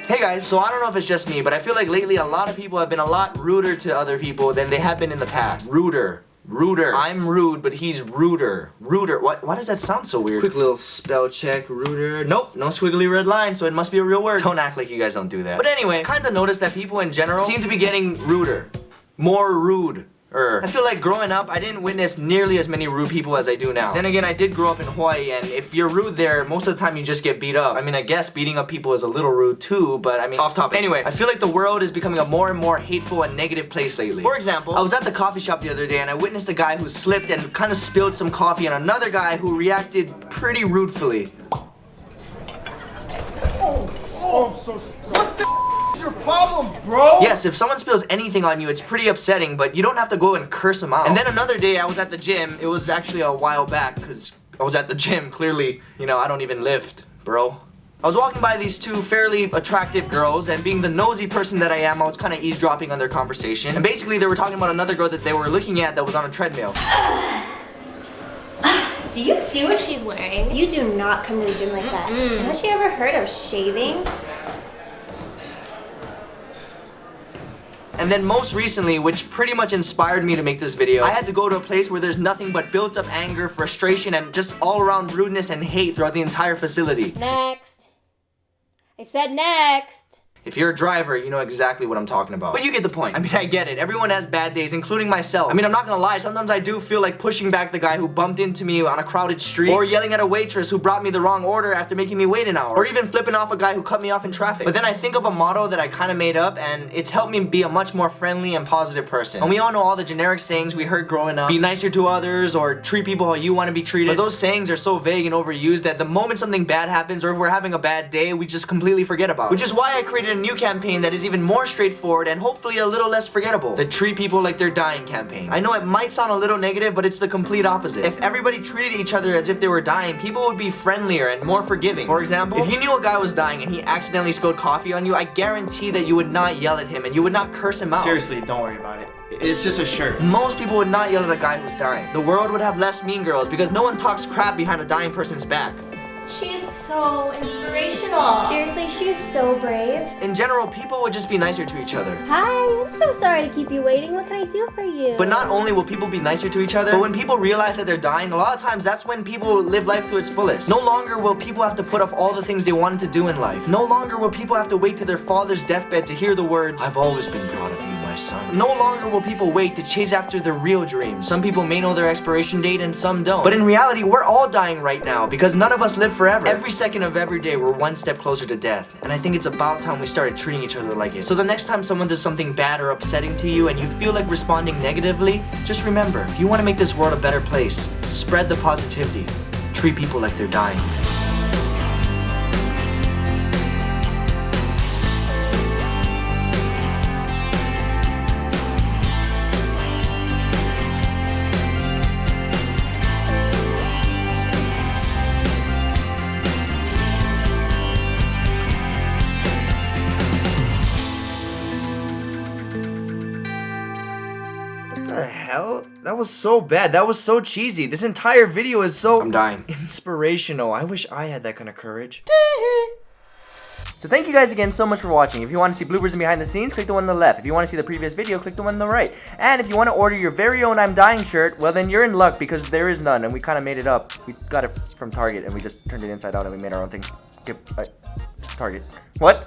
Hey guys, so I don't know if it's just me, but I feel like lately a lot of people have been a lot ruder to other people than they have been in the past. Ruder. I'm rude, but he's ruder. Why does that sound so weird? Quick little spell check, ruder. Nope, no squiggly red line, so it must be a real word. Don't act like you guys don't do that. But anyway, kinda noticed that people in general seem to be getting ruder. More rude. I feel like growing up, I didn't witness nearly as many rude people as I do now. Then again, I did grow up in Hawaii, and if you're rude there, most of the time you just get beat up. I mean, I guess beating up people is a little rude too, but I mean, off topic. Anyway, I feel like the world is becoming a more and more hateful and negative place lately. For example, I was at the coffee shop the other day, and I witnessed a guy who slipped and kind of spilled some coffee on another guy who reacted pretty rudely. Oh, I'm so sorry. What the is your problem, bro? Yes, if someone spills anything on you, it's pretty upsetting, but you don't have to go and curse them out. And then another day, I was at the gym. It was actually a while back, because I was at the gym. Clearly, you know, I don't even lift, bro. I was walking by these two fairly attractive girls, and being the nosy person that I am, I was kind of eavesdropping on their conversation. And basically, they were talking about another girl that they were looking at that was on a treadmill. Do you see what she's wearing? You do not come to the gym like that. Has she ever heard of shaving? And then most recently, which pretty much inspired me to make this video, I had to go to a place where there's nothing but built up anger, frustration, and just all around rudeness and hate throughout the entire facility. Next. I said next. If you're a driver, you know exactly what I'm talking about. But you get the point. I mean, I get it. Everyone has bad days, including myself. I mean, I'm not gonna lie, sometimes I do feel like pushing back the guy who bumped into me on a crowded street, or yelling at a waitress who brought me the wrong order after making me wait an hour, or even flipping off a guy who cut me off in traffic. But then I think of a motto that I kind of made up, and it's helped me be a much more friendly and positive person. And we all know all the generic sayings we heard growing up. Be nicer to others, or treat people how you want to be treated. But those sayings are so vague and overused that the moment something bad happens, or if we're having a bad day, we just completely forget about it. Which is why I created a new campaign that is even more straightforward and hopefully a little less forgettable. The Treat People Like They're Dying campaign. I know it might sound a little negative, but it's the complete opposite. If everybody treated each other as if they were dying, people would be friendlier and more forgiving. For example, if you knew a guy was dying and he accidentally spilled coffee on you, I guarantee that you would not yell at him and you would not curse him out. Seriously, don't worry about it. It's just a shirt. Most people would not yell at a guy who's dying. The world would have less mean girls because no one talks crap behind a dying person's back. She is so inspirational. Seriously, she is so brave. In general, people would just be nicer to each other. Hi, I'm so sorry to keep you waiting. What can I do for you? But not only will people be nicer to each other, but when people realize that they're dying, a lot of times that's when people live life to its fullest. No longer will people have to put off all the things they wanted to do in life. No longer will people have to wait to their father's deathbed to hear the words, "I've always been proud of you, my son." No longer will people wait to chase after their real dreams. Some people may know their expiration date and some don't. But in reality, we're all dying right now because none of us live forever. Every second of every day, we're one step closer to death. And I think it's about time we started treating each other like it. So the next time someone does something bad or upsetting to you and you feel like responding negatively, just remember, if you want to make this world a better place, spread the positivity. Treat people like they're dying. What the hell? That was so bad. That was so cheesy. This entire video is so... I'm dying. Inspirational. I wish I had that kind of courage. So thank you guys again so much for watching. If you want to see bloopers and behind the scenes, click the one on the left. If you want to see the previous video, click the one on the right. And if you want to order your very own I'm Dying shirt, well then you're in luck because there is none and we kind of made it up. We got it from Target and we just turned it inside out and we made our own thing. Target. What?